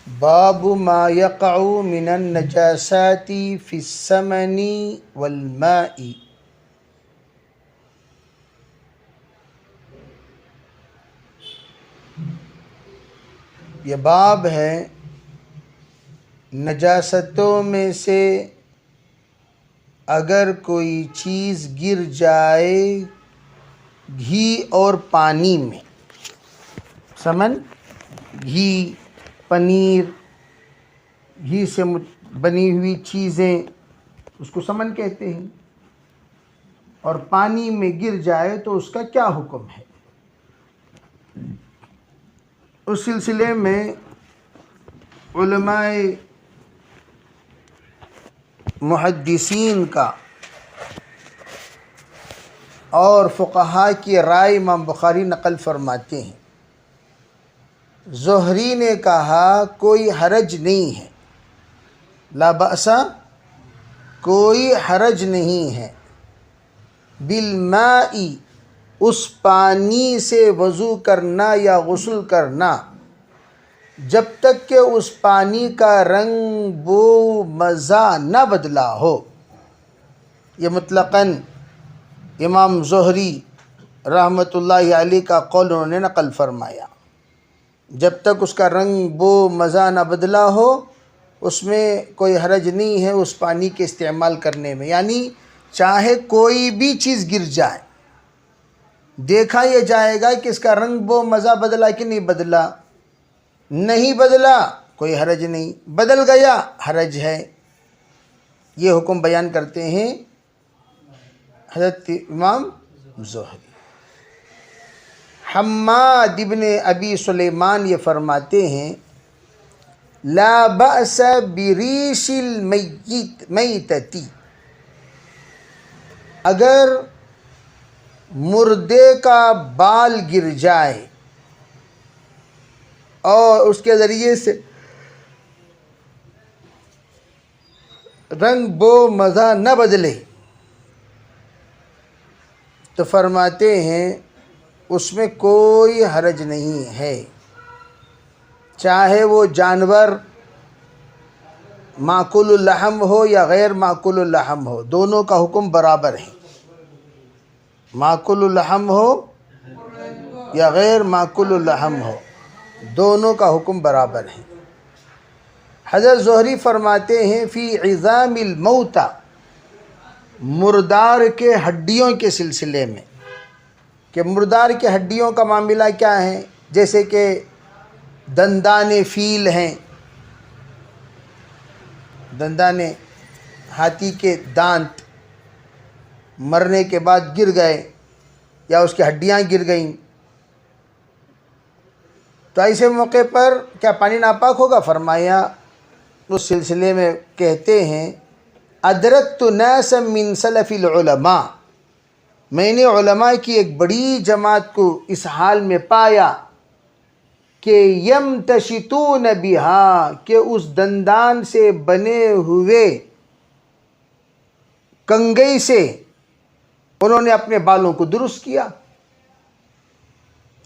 باب ما یقع من النجاسات فی السمن والماء۔ یہ باب ہے نجاستوں میں سے اگر کوئی چیز گر جائے گھی اور پانی میں، سمن گھی، پنیر، گھی سے بنی ہوئی چیزیں اس کو سمن کہتے ہیں، اور پانی میں گر جائے تو اس کا کیا حکم ہے؟ اس سلسلے میں علماء محدثین کا اور فقہاء کی رائے امام بخاری نقل فرماتے ہیں۔ زہری نے کہا کوئی حرج نہیں ہے، لا بأس، کوئی حرج نہیں ہے، بالماء، اس پانی سے وضو کرنا یا غسل کرنا، جب تک کہ اس پانی کا رنگ، بو، مزہ نہ بدلا ہو۔ یہ مطلقاً امام زہری رحمۃ اللہ علیہ کا قول انہوں نے نقل فرمایا، جب تک اس کا رنگ، بو، مزہ نہ بدلا ہو اس میں کوئی حرج نہیں ہے اس پانی کے استعمال کرنے میں۔ یعنی چاہے کوئی بھی چیز گر جائے، دیکھا یہ جائے گا کہ اس کا رنگ، بو، مزہ بدلا کہ نہیں بدلا، نہیں بدلا کوئی حرج نہیں، بدل گیا حرج ہے۔ یہ حکم بیان کرتے ہیں حضرت امام زہری۔ حماد ابن ابی سلیمان یہ فرماتے ہیں لا بأس بریش المیتۃ، اگر مردے کا بال گر جائے اور اس کے ذریعے سے رنگ، بو، مزہ نہ بدلے تو فرماتے ہیں اس میں کوئی حرج نہیں ہے، چاہے وہ جانور ماکول اللحم ہو یا غیر ماکول اللحم ہو، دونوں کا حکم برابر ہے۔ ماکول اللحم ہو یا غیر ماکول اللحم ہو، دونوں کا حکم برابر ہے۔ حضرت زہری فرماتے ہیں فی عظام الموتى، مردار کے ہڈیوں کے سلسلے میں، کہ مردار کے ہڈیوں کا معاملہ کیا ہے، جیسے کہ دندان فیل ہیں، دندان ہاتھی کے دانت مرنے کے بعد گر گئے یا اس کی ہڈیاں گر گئیں، تو ایسے موقع پر کیا پانی ناپاک ہوگا؟ فرمایا اس سلسلے میں کہتے ہیں ادرکت ناسا من سلف العلماء، میں نے علماء کی ایک بڑی جماعت کو اس حال میں پایا کہ یمتشطون بہا، کہ اس دندان سے بنے ہوئے کنگھی سے انہوں نے اپنے بالوں کو درست کیا،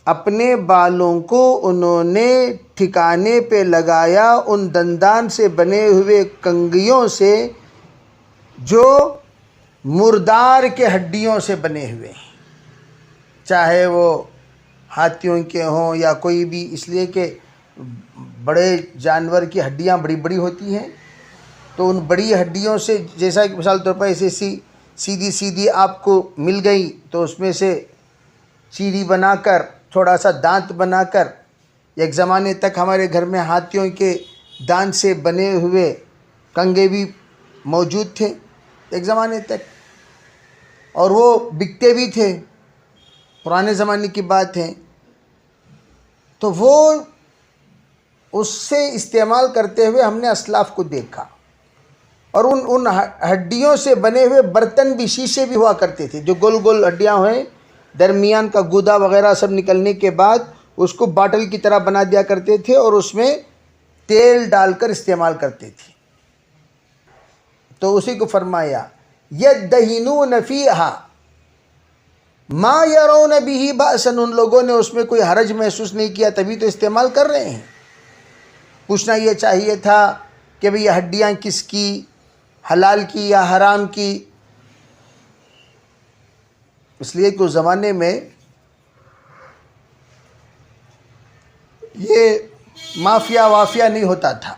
اپنے بالوں کو انہوں نے ٹھکانے پہ لگایا ان دندان سے بنے ہوئے کنگھیوں سے جو مردار کے ہڈیوں سے بنے ہوئے ہیں، چاہے وہ ہاتھیوں کے ہوں یا کوئی بھی، اس لیے کہ بڑے جانور کی ہڈیاں بڑی بڑی ہوتی ہیں، تو ان بڑی ہڈیوں سے، جیسا کہ مثال طور پر ایسے سیدھی سیدھی آپ کو مل گئی تو اس میں سے چیری بنا کر، تھوڑا سا دانت بنا کر، ایک زمانے تک ہمارے گھر میں ہاتھیوں کے دانت سے بنے ہوئے کنگھے بھی موجود تھے ایک زمانے تک، اور وہ بکتے بھی تھے، پرانے زمانے کی بات ہے، تو وہ اس سے استعمال کرتے ہوئے ہم نے اسلاف کو دیکھا، اور ان ہڈیوں سے بنے ہوئے برتن بھی، شیشے بھی ہوا کرتے تھے، جو گول گول ہڈیاں ہوئیں، درمیان کا گودا وغیرہ سب نکلنے کے بعد اس کو باٹل کی طرح بنا دیا کرتے تھے اور اس میں تیل ڈال کر استعمال کرتے تھے۔ تو اسی کو فرمایا یدہنون فیہا ما یرون بہ بأسا، ان لوگوں نے اس میں کوئی حرج محسوس نہیں کیا، تبھی تو استعمال کر رہے ہیں۔ پوچھنا یہ چاہیے تھا کہ بھئی یہ ہڈیاں کس کی، حلال کی یا حرام کی. اس لیے کہ اس زمانے میں یہ مافیا وافیا نہیں ہوتا تھا،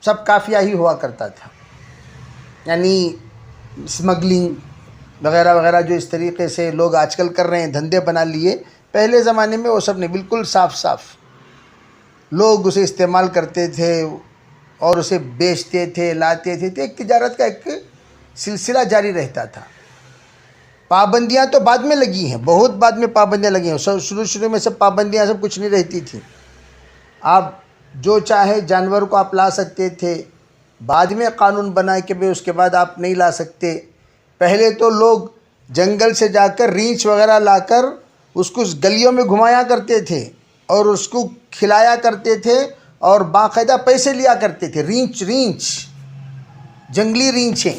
سب کافیہ ہی ہوا کرتا تھا. یعنی اسمگلنگ وغیرہ وغیرہ جو اس طریقے سے لوگ آج کل کر رہے ہیں، دھندے بنا لیے، پہلے زمانے میں وہ سب نہیں، بالکل صاف صاف لوگ اسے استعمال کرتے تھے اور اسے بیچتے تھے، لاتے تھے. ایک تجارت کا ایک سلسلہ جاری رہتا تھا. پابندیاں تو بعد میں لگی ہیں، بہت بعد میں پابندیاں لگی ہیں. شروع میں سب پابندیاں سب کچھ نہیں رہتی تھی. آپ جو چاہے جانور کو آپ لا سکتے تھے. بعد میں قانون بنا کہ بھئی اس کے بعد آپ نہیں لا سکتے. پہلے تو لوگ جنگل سے جا کر ریچھ وغیرہ لا کر اس کو گلیوں میں گھمایا کرتے تھے اور اس کو کھلایا کرتے تھے اور باقاعدہ پیسے لیا کرتے تھے. ریچھ جنگلی ریچھیں.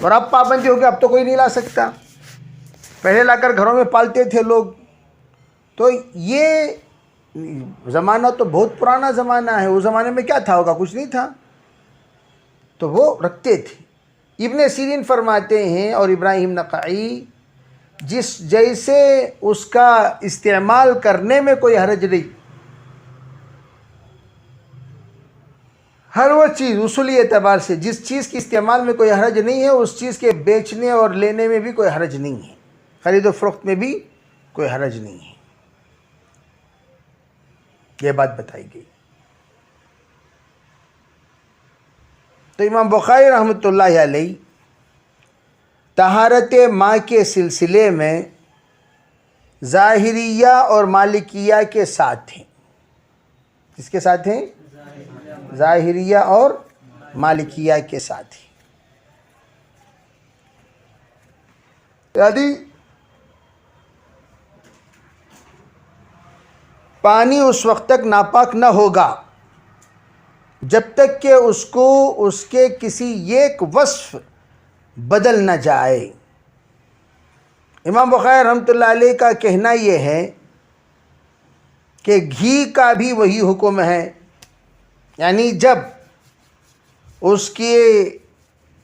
اور اب پابندی ہو گئی، اب تو کوئی نہیں لا سکتا. پہلے لا کر گھروں میں پالتے تھے لوگ. تو یہ زمانہ تو بہت پرانا زمانہ ہے. اس زمانے میں کیا تھا ہوگا؟ کچھ نہیں تھا. تو وہ رکھتے تھے. ابن سیرین فرماتے ہیں اور ابراہیم نخعی، جس جیسے اس کا استعمال کرنے میں کوئی حرج نہیں، ہر وہ چیز اصولی اعتبار سے جس چیز کے استعمال میں کوئی حرج نہیں ہے، اس چیز کے بیچنے اور لینے میں بھی کوئی حرج نہیں ہے، خرید و فروخت میں بھی کوئی حرج نہیں ہے. یہ بات بتائی گئی. تو امام بخاری رحمۃ اللہ علیہ طہارت ماء کے سلسلے میں ظاہریہ اور مالکیہ کے ساتھ ہیں. کس کے ساتھ ہیں؟ ظاہریہ اور مالکیہ کے ساتھ ہیں. یعنی پانی اس وقت تک ناپاک نہ ہوگا جب تک کہ اس کو اس کے کسی ایک وصف بدل نہ جائے. امام بخاری رحمۃ اللہ علیہ کا کہنا یہ ہے کہ گھی کا بھی وہی حکم ہے. یعنی جب اس کے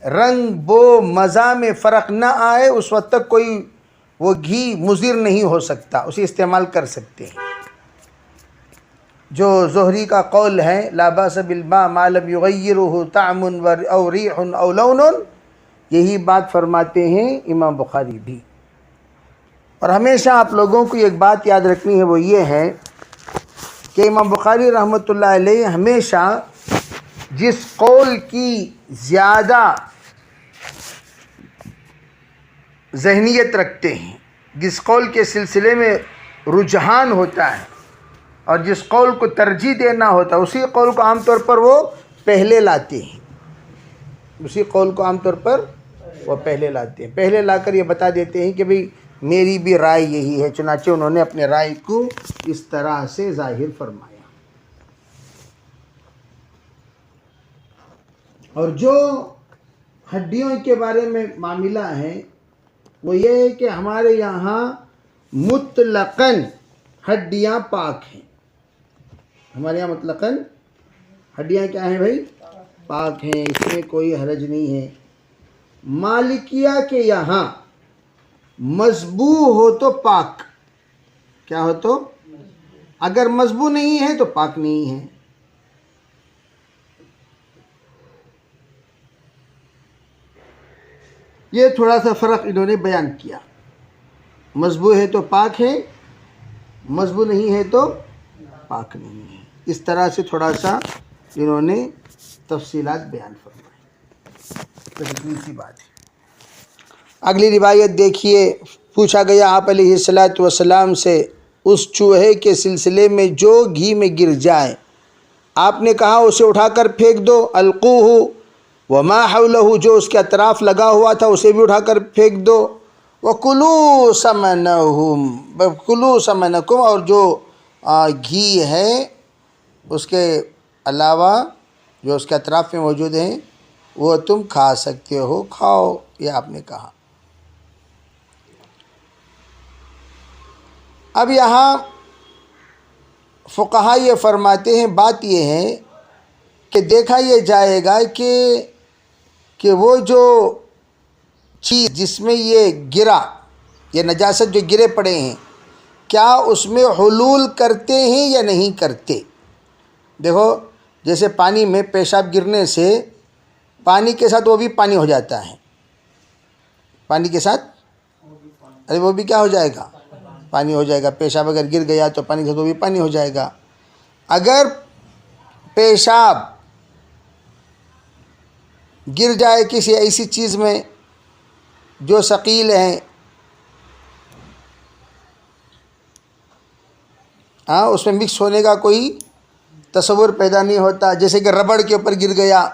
رنگ بو مزہ میں فرق نہ آئے اس وقت تک کوئی وہ گھی مضر نہیں ہو سکتا، اسے استعمال کر سکتے ہیں. جو زہری کا قول ہے لا باس بالماء ما لم یغیرہ طعم او ریح او لون، یہی بات فرماتے ہیں امام بخاری بھی. اور ہمیشہ آپ لوگوں کو ایک بات یاد رکھنی ہے، وہ یہ ہے کہ امام بخاری رحمۃ اللہ علیہ ہمیشہ جس قول کی زیادہ ذہنیت رکھتے ہیں، جس قول کے سلسلے میں رجحان ہوتا ہے اور جس قول کو ترجیح دینا ہوتا ہے، اسی قول کو عام طور پر وہ پہلے لاتے ہیں. اسی قول کو عام طور پر وہ پہلے لاتے ہیں. پہلے لا کر یہ بتا دیتے ہیں کہ بھئی میری بھی رائے یہی ہے. چنانچہ انہوں نے اپنے رائے کو اس طرح سے ظاہر فرمایا. اور جو ہڈیوں کے بارے میں معاملہ ہے وہ یہ ہے کہ ہمارے یہاں مطلقاً ہڈیاں پاک ہیں. ہمارے یہاں مطلقاً ہڈیاں کیا ہیں بھائی؟ پاک ہیں، اس میں کوئی حرج نہیں ہے. مالکیہ کے یہاں مذبوح ہو تو پاک، کیا ہو تو؟ اگر مذبوح نہیں ہے تو پاک نہیں ہے. یہ تھوڑا سا فرق انہوں نے بیان کیا. مذبوح ہے تو پاک ہے، مذبوح نہیں ہے تو پاک نہیں ہے. اس طرح سے تھوڑا سا انہوں نے تفصیلات بیان فرمائی. تو اتنی سی بات ہے. اگلی روایت دیکھیے. پوچھا گیا آپ علیہ الصلاۃ والسلام سے اس چوہے کے سلسلے میں جو گھی میں گر جائے. آپ نے کہا اسے اٹھا کر پھینک دو. القوہ وما حولہ، جو اس کے اطراف لگا ہوا تھا اسے بھی اٹھا کر پھینک دو. وکلوا سمنکم، اور جو گھی ہے اس کے علاوہ جو اس کے اطراف میں موجود ہیں وہ تم کھا سکتے ہو، کھاؤ، یہ آپ نے کہا. اب یہاں فقہا یہ فرماتے ہیں بات یہ ہے کہ دیکھا یہ جائے گا کہ وہ جو چیز جس میں یہ گرا، یہ نجاست جو گرے پڑے ہیں، کیا اس میں حلول کرتے ہیں یا نہیں کرتے۔ دیکھو جیسے پانی میں پیشاب گرنے سے پانی کے ساتھ وہ بھی پانی ہو جاتا ہے، پانی کے ساتھ وہ بھی کیا ہو جائے گا، پانی ہو جائے گا۔ پیشاب اگر گر گیا تو پانی کے ساتھ وہ بھی پانی ہو جائے گا۔ اگر پیشاب گر جائے کسی ایسی چیز میں جو ثقیل ہے، اس میں مکس ہونے کا کوئی تصور پیدا نہیں ہوتا، جیسے کہ ربڑ کے اوپر گر گیا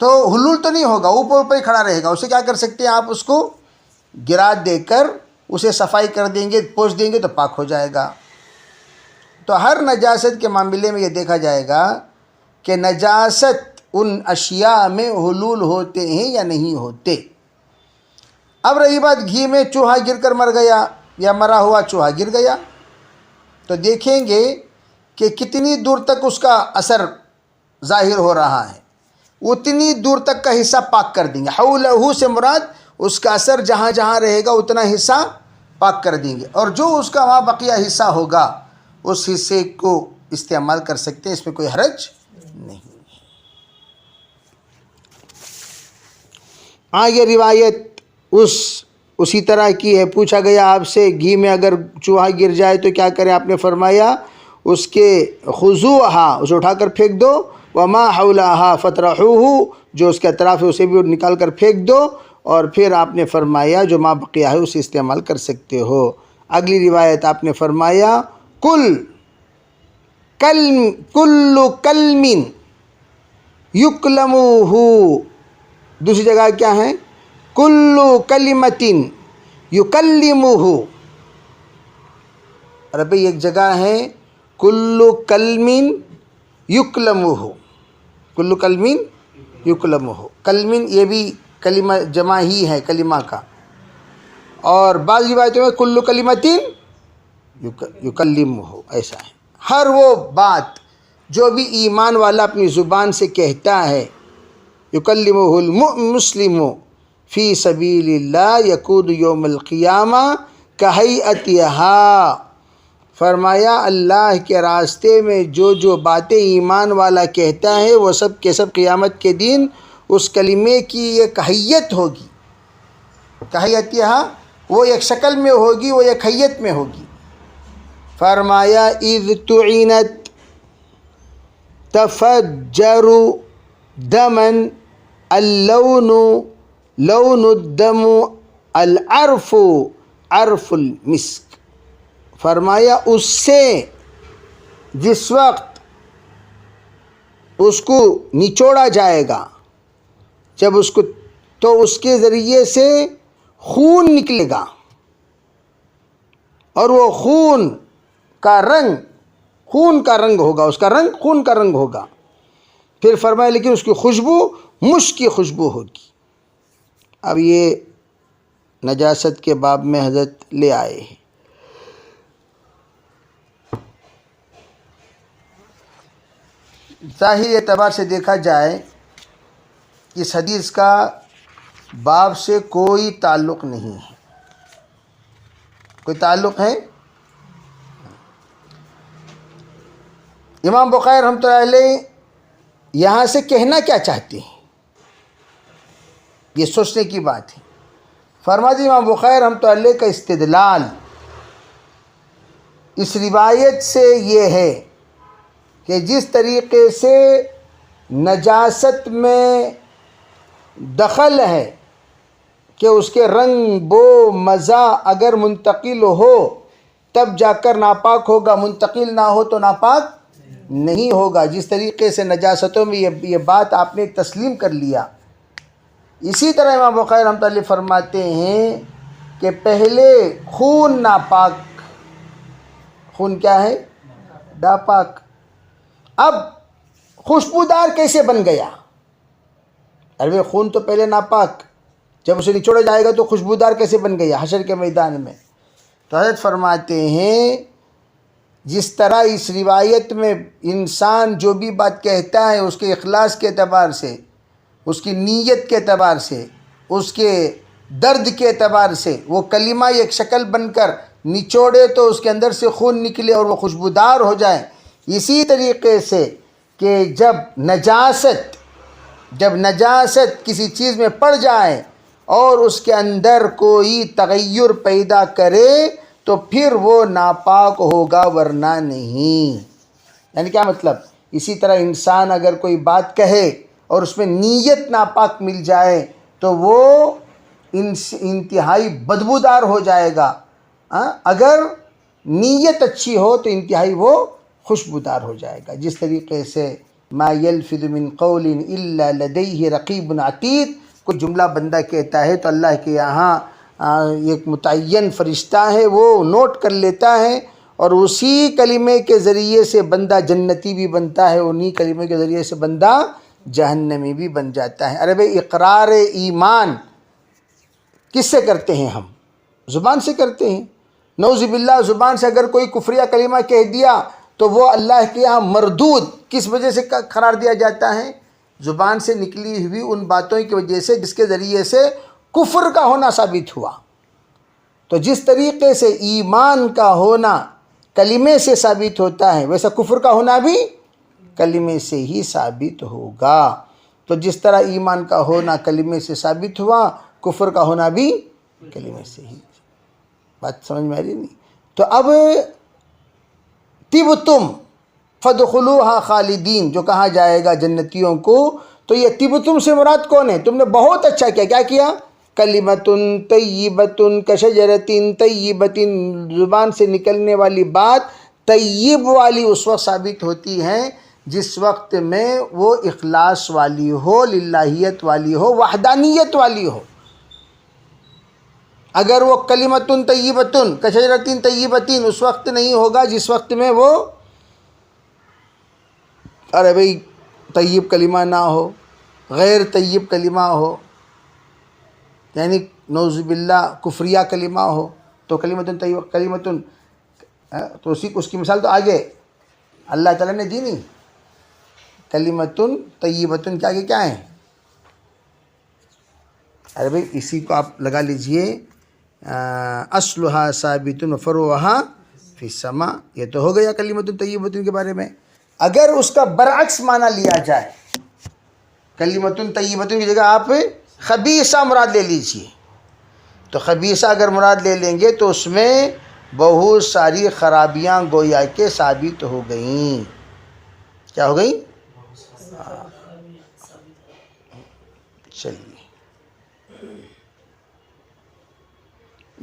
تو حلول تو نہیں ہوگا، اوپر ہی کھڑا رہے گا۔ اسے کیا کر سکتے ہیں آپ، اس کو گرا دے کر اسے صفائی کر دیں گے، پوچھ دیں گے تو پاک ہو جائے گا۔ تو ہر نجاست کے معاملے میں یہ دیکھا جائے گا کہ نجاست ان اشیاء میں حلول ہوتے ہیں یا نہیں ہوتے۔ اب رہی بات گھی میں چوہا گر کر مر گیا یا مرا ہوا چوہا گر گیا، تو دیکھیں گے کہ کتنی دور تک اس کا اثر ظاہر ہو رہا ہے، اتنی دور تک کا حصہ پاک کر دیں گے۔ حولہ سے مراد اس کا اثر جہاں جہاں رہے گا اتنا حصہ پاک کر دیں گے، اور جو اس کا وہاں بقیہ حصہ ہوگا اس حصے کو استعمال کر سکتے ہیں، اس میں کوئی حرج نہیں۔ آگے روایت اسی طرح کی ہے۔ پوچھا گیا آپ سے گھی میں اگر چوہا گر جائے تو کیا کریں، آپ نے فرمایا اس کے خضوعہا، اسے اٹھا کر پھینک دو، وما حولہا فطرحوہ، جو اس کے اطراف ہے اسے بھی نکال کر پھینک دو، اور پھر آپ نے فرمایا جو ما بقیہ ہے اسے استعمال کر سکتے ہو۔ اگلی روایت آپ نے فرمایا کل کلم یکلمہ، دوسری جگہ کیا ہے، کل کلمۃ یکلمہ، عربی ایک جگہ ہے کل کلم یکلمہ، کل کلم یکلمہ، کلم یہ بھی کلمہ جمع ہی ہے کلمہ کا، اور بعض روایتوں میں کل کلمۃ یکلمہ، ایسا ہے۔ ہر وہ بات جو بھی ایمان والا اپنی زبان سے کہتا ہے، یکلمہ المسلم فی سبیل اللہ یکون یوم القیامہ کہیئتہا، فرمایا اللہ کے راستے میں جو باتیں ایمان والا کہتا ہے وہ سب کے سب قیامت کے دن اس کلمے کی ایک حیت ہوگی، کہیئتہا، وہ ایک شکل میں ہوگی، وہ ایک حیت میں ہوگی۔ فرمایا اذ تعینت تفجر دما اللون لون الدم العرف عرف المسک، فرمایا اس سے جس وقت اس کو نچوڑا جائے گا، جب اس کو، تو اس کے ذریعے سے خون نکلے گا، اور وہ خون کا رنگ ہوگا، اس کا رنگ خون کا رنگ ہوگا۔ پھر فرمایا لیکن اس کی خوشبو مشک کی خوشبو ہوگی۔ اب یہ نجاست کے باب میں حضرت لے آئے ہیں۔ ظاہر اعتبار سے دیکھا جائے اس حدیث کا باب سے کوئی تعلق نہیں ہے، کوئی تعلق ہے؟ امام بخاری رحمۃ اللہ علیہ یہاں سے کہنا کیا چاہتے ہیں، یہ سوچنے کی بات ہے۔ فرماتے امام بخاری رحمۃ اللہ علیہ کا استدلال اس روایت سے یہ ہے کہ جس طریقے سے نجاست میں دخل ہے کہ اس کے رنگ بو مزہ اگر منتقل ہو تب جا کر ناپاک ہوگا، منتقل نہ ہو تو ناپاک نہیں ہوگا، جس طریقے سے نجاستوں میں یہ بات آپ نے تسلیم کر لیا، اسی طرح امام بخاری رحمۃ اللہ فرماتے ہیں کہ پہلے خون ناپاک، خون کیا ہے؟ ناپاک، اب خوشبودار کیسے بن گیا؟ ارے خون تو پہلے ناپاک، جب اسے نچوڑا جائے گا تو خوشبودار کیسے بن گیا حشر کے میدان میں؟ تو حضرت فرماتے ہیں جس طرح اس روایت میں انسان جو بھی بات کہتا ہے اس کے اخلاص کے اعتبار سے، اس کی نیت کے اعتبار سے، اس کے درد کے اعتبار سے وہ کلمہ ایک شکل بن کر نچوڑے تو اس کے اندر سے خون نکلے اور وہ خوشبودار ہو جائے، اسی طریقے سے کہ جب نجاست کسی چیز میں پڑ جائے اور اس کے اندر کوئی تغیر پیدا کرے تو پھر وہ ناپاک ہوگا ورنہ نہیں۔ یعنی کیا مطلب؟ اسی طرح انسان اگر کوئی بات کہے اور اس میں نیت ناپاک مل جائے تو وہ انتہائی بدبودار ہو جائے گا، اگر نیت اچھی ہو تو انتہائی وہ خوشبودار ہو جائے گا۔ جس طریقے سے ما یلفظ من قول الا لدیہ رقیب عتید، کوئی جملہ بندہ کہتا ہے تو اللہ کے یہاں ایک متعین فرشتہ ہے، وہ نوٹ کر لیتا ہے اور اسی کلمے کے ذریعے سے بندہ جنتی بھی بنتا ہے، انہی کلمے کے ذریعے سے بندہ جہنمی بھی بن جاتا ہے۔ ارے بھئی اقرار ایمان کس سے کرتے ہیں؟ ہم زبان سے کرتے ہیں۔ نعوذ باللہ زبان سے اگر کوئی کفریہ کلمہ کہہ دیا تو وہ اللہ کے یہاں مردود کس وجہ سے قرار دیا جاتا ہے؟ زبان سے نکلی ہوئی ان باتوں کی وجہ سے جس کے ذریعے سے کفر کا ہونا ثابت ہوا۔ تو جس طریقے سے ایمان کا ہونا کلمے سے ثابت ہوتا ہے ویسا کفر کا ہونا بھی کلمے سے ہی ثابت ہوگا۔ تو جس طرح ایمان کا ہونا کلمے سے ثابت ہوا، کفر کا ہونا بھی کلمے سے ہی۔ بات سمجھ میں آ رہی نہیں؟ تو اب طبتم فادخلوها خالدین جو کہا جائے گا جنتیوں کو، تو یہ طبتم سے مراد کون ہے؟ تم نے بہت اچھا کیا، کیا کیا؟ کلمۃ طیبۃ کشجرۃ طیبۃ، زبان سے نکلنے والی بات طیب والی اس وقت ثابت ہوتی ہے جس وقت میں وہ اخلاص والی ہو، للہیت والی ہو، وحدانیت والی ہو۔ اگر وہ کلمۃ طیبۃ کشجرۃ طیبۃ اس وقت نہیں ہوگا جس وقت میں وہ ارے بھئی طیب کلمہ نہ ہو، غیر طیب کلمہ ہو، یعنی نعوذ باللہ کفریہ کلمہ ہو، تو کلمۃ طیبہ کلمۃ، تو اس کی مثال تو آگے اللہ تعالیٰ نے دی نہیں۔ کلمۃ طیبۃ کیا ہیں؟ ارے بھئی اسی کو آپ لگا لیجئے، اصلها ثابت وفروعها فی السماء، یہ تو ہو گیا کلمۃ طیبۃ کے بارے میں۔ اگر اس کا برعکس معنی لیا جائے، کلمۃ طیبۃ کی جگہ آپ خبیثہ مراد لے لیجئے، تو خبیثہ اگر مراد لے لیں گے تو اس میں بہت ساری خرابیاں گویا کہ ثابت ہو گئیں۔ کیا ہو گئیں؟ چلیے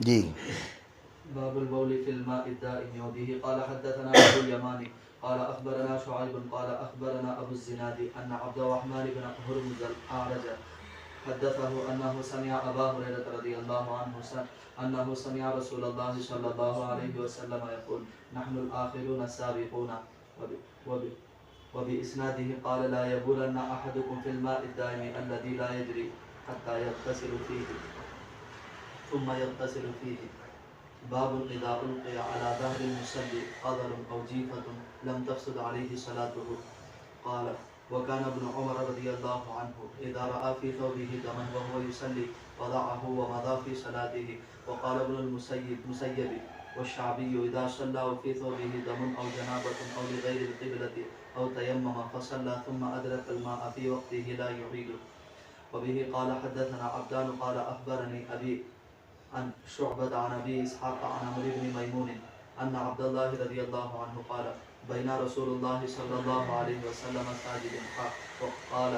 جی۔ باب البول في الماء الدائم وبه قال حدثنا ابو اليماني قال اخبرنا شعيب قال اخبرنا ابو الزناد ان عبد الرحمن بن هرمز الاعرج حدثه انه سمع ابا هريره رضي الله عنه انه سمع رسول الله صلى الله عليه وسلم يقول نحن الاخرون السابقون وباسناده قال لا يبولن احدكم في الماء الدائم الذي لا يجري حتى يغتسل فيه ثم يغتسل فيه. باب اذا القي على ظهر المصلي قدر او جيفه لم تفسد عليه صلاته. قال وكان ابن عمر رضي الله عنه اذا راى في ثوبه دما وهو يصلي وضعه ومضى في صلاته. وقال ابن المسيب والشعبي اذا صلى وفي ثوبه دم او جنابه او لغير القبله او تيمم فصلى ثم ادرك الماء في وقته لا يعيده. وبه قال حدثنا عبدان قال اخبرني ابي عن شعبة عن أبي إسحاق عن عمرو بن ميمون أن عبد الله رضي الله عنه قال بين رسول الله صلى الله عليه وسلم ساجد وقال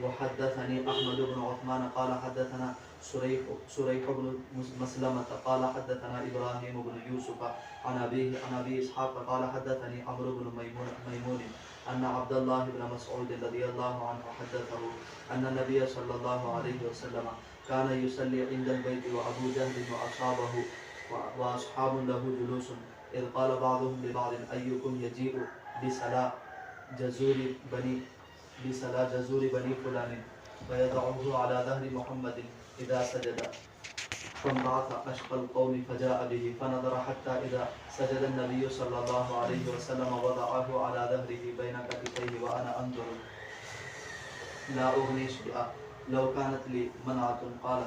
وحدثني أحمد بن عثمان قال حدثنا سريح بن مسلمة قال حدثنا إبراهيم بن يوسف عن أبي إسحاق قال حدثني عمرو بن ميمون أن عبد الله بن مسعود رضي الله عنه حدثه أن النبي صلى الله عليه وسلم كان يصلي عند البيت وأبو جهل وأصحاب له جلوس إذ قال بعضهم لبعض أيكم يجيء بسلا جزور بني فلان فيضعه على ظهر محمد إذا سجد. فانبعث أشقى القوم فجاء به فنظر حتى إذا سجد النبي صلى الله عليه وسلم وضعه على ظهره بين كتفيه وأنا أنظر لا أغني شيئا لو كانت لي منعة. قال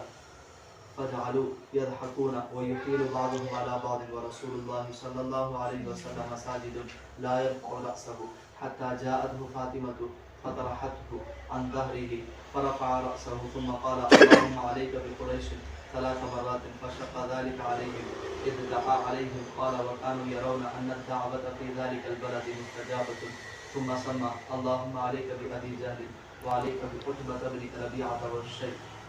فجعلوا يضحكون ويحيل بعضهم على بعض ورسول الله صلى الله عليه وسلم ساجد لا يرفع رأسه حتى جاءته فاطمة فطرحته عن ظهره فرفع رأسه ثم قال اللهم عليك بقريش 3 مرات فشق ذلك عليهم إذ دعا عليهم. قال وكانوا يرون أن الدعوة في ذلك البلد مستجابة. ثم سمى اللهم عليك بأبي جهل وعليك بعتبة بن ربيعة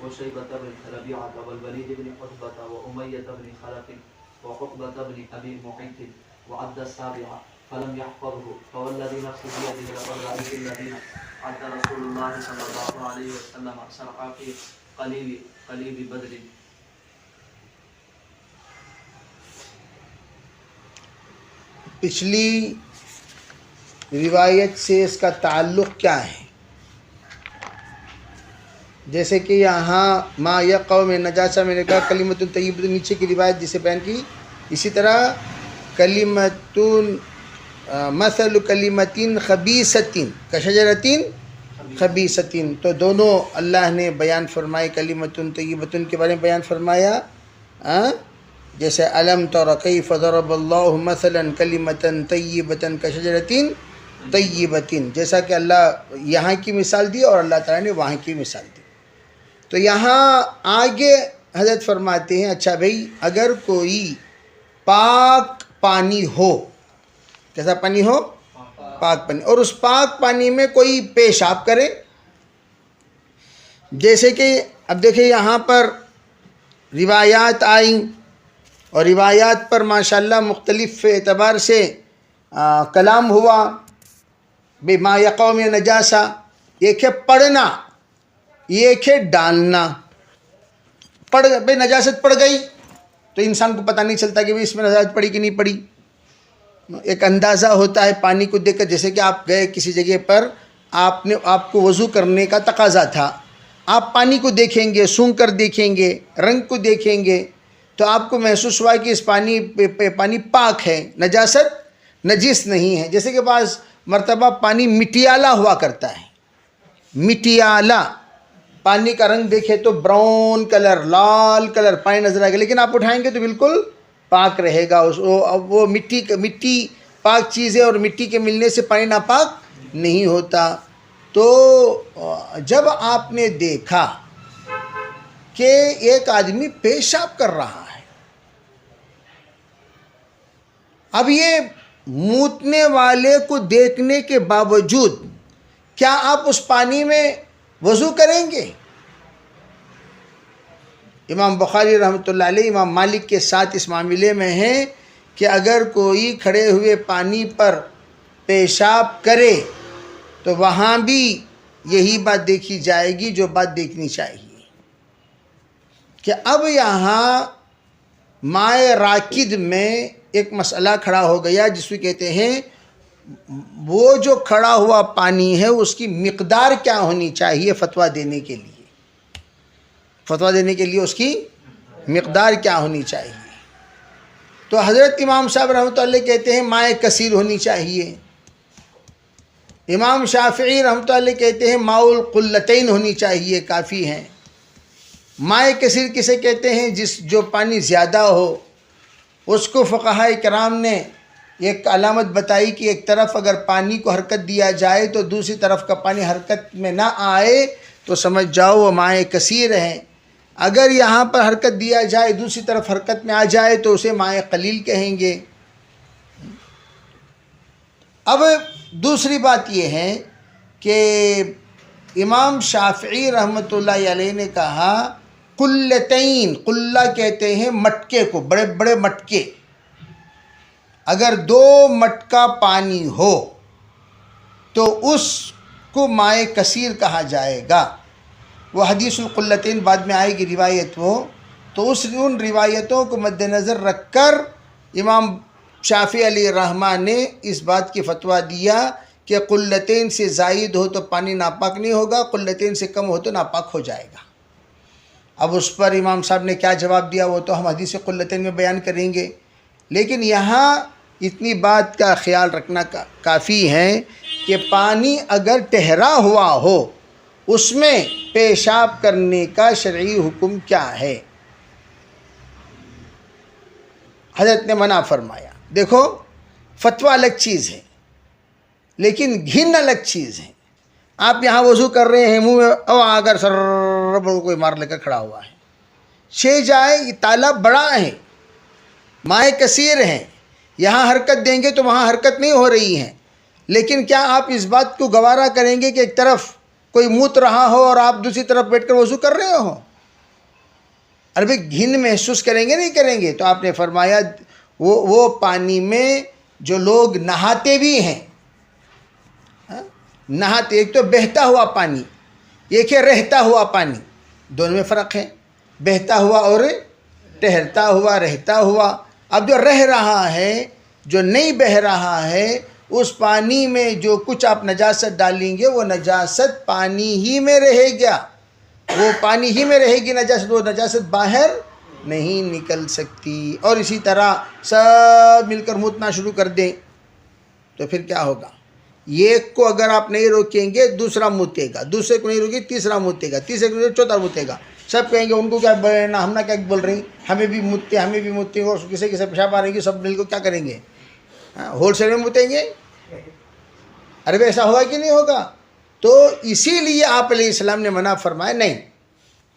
وشيبة بن ربيعة والوليد بن عتبة وأمية بن خلف وعقبة بن أبي معيط وعد 7 فلم يحفظه. فوالذي نفس بيده لقد رأيت الذين عد رسول الله صلى الله عليه وسلم سرعا في قليب بدر. پچھلی روایت سے اس کا تعلق کیا ہے؟ جیسے کہ یہاں ما یقع من نجاسہ میں نے کہا کلمۃ طیبۃ نیچے کی روایت جسے بیان کی، اسی طرح کلمۃ مثل کلمۃ خبیثۃ کشجرۃ خبیثۃ، تو دونوں اللہ نے بیان فرمائے، کلمۃ طیبۃ کے بارے میں بیان فرمایا، جیسے الم تر کیف ضرب اللہ مثلا کلمۃ طیبۃ کشجرۃ طیبۃ، جیسا کہ اللہ یہاں کی مثال دی اور اللہ تعالیٰ نے وہاں کی مثال دی۔ تو یہاں آگے حضرت فرماتے ہیں اچھا بھئی اگر کوئی پاک پانی ہو، کیسا پانی ہو؟ پاک پانی، اور اس پاک پانی میں کوئی پیشاب کرے، جیسے کہ اب دیکھیں یہاں پر روایات آئیں اور روایات پر ماشاءاللہ مختلف اعتبار سے کلام ہوا۔ بما یقع من نجاسہ، ایک ہے پڑھنا، ایک ہے ڈالنا۔ بھئی نجاست پڑ گئی تو انسان کو پتہ نہیں چلتا کہ اس میں نجاست پڑی کہ نہیں پڑی، ایک اندازہ ہوتا ہے پانی کو دیکھ کر، جیسے کہ آپ گئے کسی جگہ پر، آپ کو وضو کرنے کا تقاضا تھا، آپ پانی کو دیکھیں گے، سونگھ کر دیکھیں گے، رنگ کو دیکھیں گے، تو آپ کو محسوس ہوا کہ اس پانی پاک ہے، نجاست نجس نہیں ہے۔ جیسے کہ بعض مرتبہ پانی مٹیالہ ہوا کرتا ہے، مٹیالہ پانی کا رنگ دیکھے تو براؤن کلر، لال کلر پانی نظر آئے گا، لیکن آپ اٹھائیں گے تو بالکل پاک رہے گا۔ وہ مٹی پاک چیز ہے اور مٹی کے ملنے سے پانی ناپاک نہیں ہوتا۔ تو جب آپ نے دیکھا کہ ایک آدمی پیشاب کر رہا ہے، اب یہ موتنے والے کو دیکھنے کے باوجود کیا آپ اس پانی میں وضو کریں گے؟ امام بخاری رحمۃ اللہ علیہ امام مالک کے ساتھ اس معاملے میں ہیں کہ اگر کوئی کھڑے ہوئے پانی پر پیشاب کرے تو وہاں بھی یہی بات دیکھی جائے گی جو بات دیکھنی چاہیے، کہ اب یہاں مائع راکد میں ایک مسئلہ کھڑا ہو گیا جس کو کہتے ہیں وہ جو کھڑا ہوا پانی ہے اس کی مقدار کیا ہونی چاہیے فتویٰ دینے کے لیے، فتویٰ دینے کے لیے اس کی مقدار کیا ہونی چاہیے۔ تو حضرت امام صاحب رحمۃ اللہ علیہ کہتے ہیں مائع کثیر ہونی چاہیے، امام شافعی رحمۃ اللہ علیہ کہتے ہیں ماء القلتین ہونی چاہیے، کافی ہیں۔ مائع کثیر کسے کہتے ہیں؟ جو پانی زیادہ ہو، اس کو فقہاء کرام نے ایک علامت بتائی کہ ایک طرف اگر پانی کو حرکت دیا جائے تو دوسری طرف کا پانی حرکت میں نہ آئے تو سمجھ جاؤ وہ مائع کثیر ہے، اگر یہاں پر حرکت دیا جائے دوسری طرف حرکت میں آ جائے تو اسے مائع قلیل کہیں گے۔ اب دوسری بات یہ ہے کہ امام شافعی رحمۃ اللہ علیہ نے کہا قلتین، قلہ کہتے ہیں مٹکے کو، بڑے بڑے مٹکے، اگر 2 مٹکا پانی ہو تو اس کو مائع کثیر کہا جائے گا۔ وہ حدیث القلتین بعد میں آئے گی روایت، وہ تو ان روایتوں کو مد نظر رکھ کر امام شافعی علیہ الرحمہ نے اس بات کی فتویٰ دیا کہ قلتین سے زائد ہو تو پانی ناپاک نہیں ہوگا، قلتین سے کم ہو تو ناپاک ہو جائے گا۔ اب اس پر امام صاحب نے کیا جواب دیا وہ تو ہم حدیث قلتین میں بیان کریں گے، لیکن یہاں اتنی بات کا خیال رکھنا کافی ہے کہ پانی اگر ٹھہرا ہوا ہو اس میں پیشاب کرنے کا شرعی حکم کیا ہے؟ حضرت نے منع فرمایا۔ دیکھو فتویٰ الگ چیز ہے لیکن گھن الگ چیز ہے۔ آپ یہاں وضو کر رہے ہیں، منہ میں او اگر سر کوئی مار لے کر کھڑا ہوا ہے، چھ جائے یہ تالاب بڑا ہے، مائع کثیر ہیں، یہاں حرکت دیں گے تو وہاں حرکت نہیں ہو رہی ہے، لیکن کیا آپ اس بات کو گوارا کریں گے کہ ایک طرف کوئی موت رہا ہو اور آپ دوسری طرف بیٹھ کر وضو کر رہے ہو؟ ارے گھن محسوس کریں گے نہیں کریں گے؟ تو آپ نے فرمایا وہ پانی میں جو لوگ نہاتے بھی ہیں، نہاتے، ایک تو بہتا ہوا پانی، ایک ہے رہتا ہوا پانی، دونوں میں فرق ہے، بہتا ہوا اور ٹھہرتا ہوا، رہتا ہوا۔ اب جو رہ رہا ہے، جو نہیں بہہ رہا ہے، اس پانی میں جو کچھ آپ نجاست ڈالیں گے وہ نجاست پانی ہی میں رہے گا، وہ پانی ہی میں رہے گی نجاست، وہ نجاست باہر نہیں نکل سکتی۔ اور اسی طرح سب مل کر موتنا شروع کر دیں تو پھر کیا ہوگا؟ ایک کو اگر آپ نہیں روکیں گے دوسرا موتے گا، دوسرے کو نہیں روکیں تیسرا موتے گا، تیسرے کو چوتھا موتے گا، سب کہیں گے ان کو کیا ہم نہ کیا بول رہی، ہمیں بھی موتتے ہمیں بھی موتتے، اور کسی پیشاب آ رہے گی، سب مل کو کیا کریں گے؟ ہول سیل میں موتیں گے؟ ارے ایسا ہوگا کہ نہیں ہوگا؟ تو اسی لیے آپ علیہ السلام نے منع فرمایا، نہیں،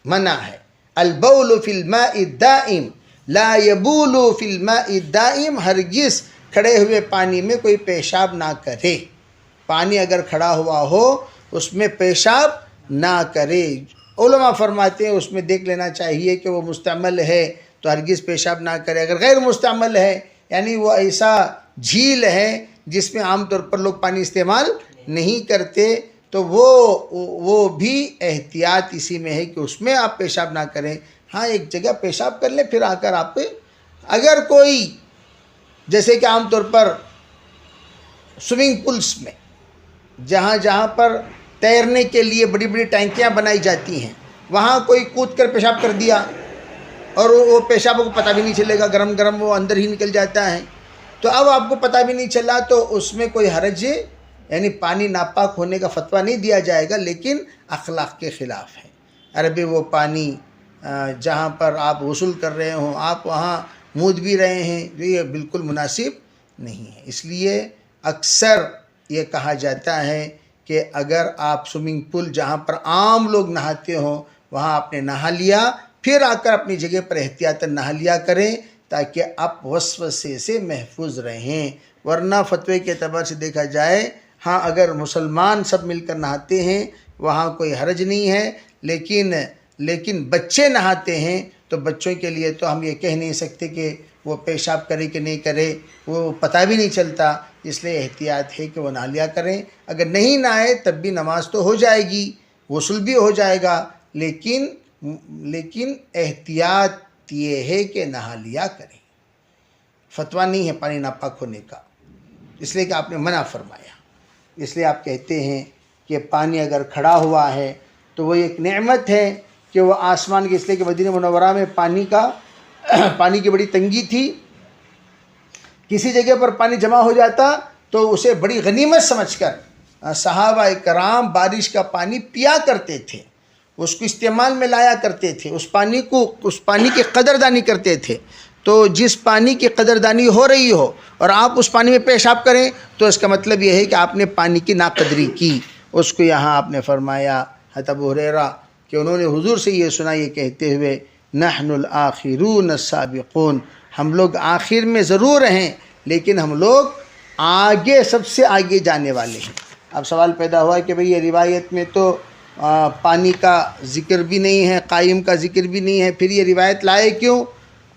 منع ہے۔ البول فی الماء الدائم لا یبول فی الماء الدائم، ہرگز کھڑے ہوئے پانی میں کوئی پیشاب نہ کرے، پانی اگر کھڑا ہوا ہو اس میں پیشاب نہ کرے۔ علماء فرماتے ہیں اس میں دیکھ لینا چاہیے کہ وہ مستعمل ہے تو ہرگز پیشاب نہ کرے، اگر غیر مستعمل ہے یعنی وہ ایسا جھیل ہے جس میں عام طور پر لوگ پانی استعمال نہیں کرتے تو وہ بھی احتیاط اسی میں ہے کہ اس میں آپ پیشاب نہ کریں۔ ہاں ایک جگہ پیشاب کر لیں، پھر آ کر آپ اگر کوئی جیسے کہ عام طور پر سوئمنگ پولس میں جہاں پر تیرنے کے لیے بڑی بڑی ٹینکیاں بنائی جاتی ہیں، وہاں کوئی کود کر پیشاب کر دیا اور وہ پیشاب کو پتہ بھی نہیں چلے گا، گرم گرم وہ اندر ہی نکل جاتا ہے، تو اب آپ کو پتہ بھی نہیں چلا تو اس میں کوئی حرج یعنی پانی ناپاک ہونے کا فتویٰ نہیں دیا جائے گا، لیکن اخلاق کے خلاف ہے۔ عربی وہ پانی جہاں پر آپ غسل کر رہے ہوں آپ وہاں مود بھی رہے ہیں، جو یہ بالکل مناسب نہیں ہے۔ اس لیے اکثر یہ کہا جاتا ہے کہ اگر آپ سوئمنگ پول جہاں پر عام لوگ نہاتے ہوں وہاں آپ نے نہا لیا، پھر آ کر اپنی جگہ پر احتیاطاً نہا لیا کریں تاکہ آپ وسوسے سے محفوظ رہیں، ورنہ فتوے کے اعتبار سے دیکھا جائے ہاں اگر مسلمان سب مل کر نہاتے ہیں وہاں کوئی حرج نہیں ہے، لیکن بچے نہاتے ہیں تو بچوں کے لیے تو ہم یہ کہہ نہیں سکتے کہ وہ پیشاب کرے کہ نہیں کرے، وہ پتہ بھی نہیں چلتا، اس لیے احتیاط ہے کہ وہ نہا لیا کریں۔ اگر نہیں نہائے تب بھی نماز تو ہو جائے گی، غسل بھی ہو جائے گا، لیکن احتیاط یہ ہے کہ نہا لیا کریں۔ فتویٰ نہیں ہے پانی ناپاک ہونے کا، اس لیے کہ آپ نے منع فرمایا، اس لیے آپ کہتے ہیں کہ پانی اگر کھڑا ہوا ہے تو وہ ایک نعمت ہے کہ وہ آسمان کے، اس لیے کہ مدینہ منورہ میں پانی کی بڑی تنگی تھی، کسی جگہ پر پانی جمع ہو جاتا تو اسے بڑی غنیمت سمجھ کر صحابہ کرام بارش کا پانی پیا کرتے تھے، اس کو استعمال میں لایا کرتے تھے، اس پانی کی قدردانی کرتے تھے۔ تو جس پانی کی قدردانی ہو رہی ہو اور آپ اس پانی میں پیشاب کریں تو اس کا مطلب یہ ہے کہ آپ نے پانی کی ناقدری کی۔ اس کو یہاں آپ نے فرمایا حضرت ابو ہریرہ کہ انہوں نے حضور سے یہ سنا یہ کہتے ہوئے نحن الآخرون السابقون، ہم لوگ آخر میں ضرور ہیں لیکن ہم لوگ آگے سب سے آگے جانے والے ہیں۔ اب سوال پیدا ہوا کہ بھئی یہ روایت میں تو پانی کا ذکر بھی نہیں ہے، قائم کا ذکر بھی نہیں ہے، پھر یہ روایت لائے کیوں؟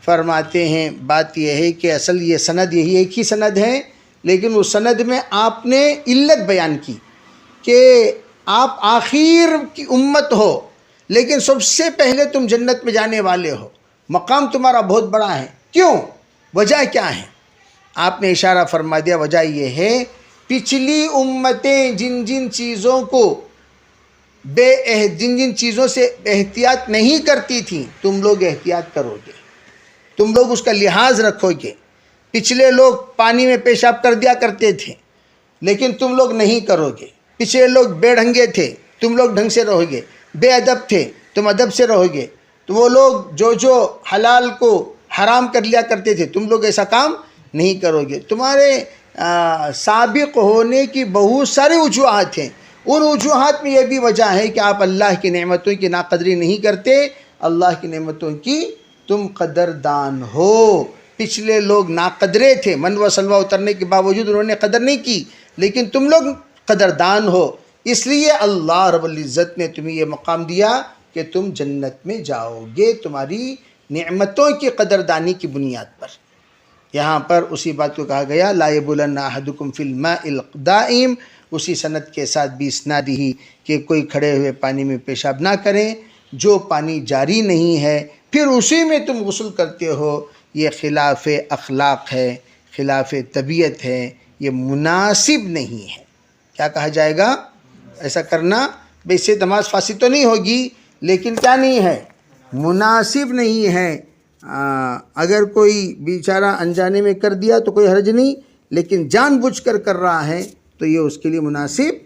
فرماتے ہیں بات یہ ہے کہ اصل یہ سند یہی ایک ہی سند ہے، لیکن اس سند میں آپ نے علت بیان کی کہ آپ آخر کی امت ہو لیکن سب سے پہلے تم جنت میں جانے والے ہو، مقام تمہارا بہت بڑا ہے، کیوں؟ وجہ کیا ہے؟ آپ نے اشارہ فرما دیا، وجہ یہ ہے پچھلی امتیں جن چیزوں کو جن جن چیزوں سے احتیاط نہیں کرتی تھیں تم لوگ احتیاط کرو گے، تم لوگ اس کا لحاظ رکھو گے۔ پچھلے لوگ پانی میں پیشاب کر دیا کرتے تھے لیکن تم لوگ نہیں کرو گے۔ پچھلے لوگ بے ڈھنگے تھے، تم لوگ ڈھنگ سے رہو گے۔ بے ادب تھے، تم ادب سے رہو گے۔ تو وہ لوگ جو حلال کو حرام کر لیا کرتے تھے تم لوگ ایسا کام نہیں کرو گے۔ تمہارے سابق ہونے کی بہت ساری وجوہات ہیں، ان وجوہات میں یہ بھی وجہ ہے کہ آپ اللہ کی نعمتوں کی ناقدری نہیں کرتے، اللہ کی نعمتوں کی تم قدردان ہو۔ پچھلے لوگ ناقدرے تھے، من و سلوہ اترنے کے باوجود انہوں نے قدر نہیں کی، لیکن تم لوگ قدردان ہو، اس لیے اللہ رب العزت نے تمہیں یہ مقام دیا کہ تم جنت میں جاؤ گے تمہاری نعمتوں کی قدردانی کی بنیاد پر۔ یہاں پر اسی بات کو کہا گیا لا یبولن احدکم فی الماء الدائم، اسی سند کے ساتھ بھی اسناد ہی کہ کوئی کھڑے ہوئے پانی میں پیشاب نہ کریں جو پانی جاری نہیں ہے، پھر اسی میں تم غسل کرتے ہو، یہ خلاف اخلاق ہے، خلاف طبیعت ہے، یہ مناسب نہیں ہے۔ کیا کہا جائے گا؟ ایسا کرنا بھئی اس سے نماز فاسد تو نہیں ہوگی، لیکن کیا نہیں ہے؟ مناسب نہیں ہے۔ اگر کوئی بیچارہ انجانے میں کر دیا تو کوئی حرج نہیں، لیکن جان بوجھ کر رہا ہے تو یہ اس کے لیے مناسب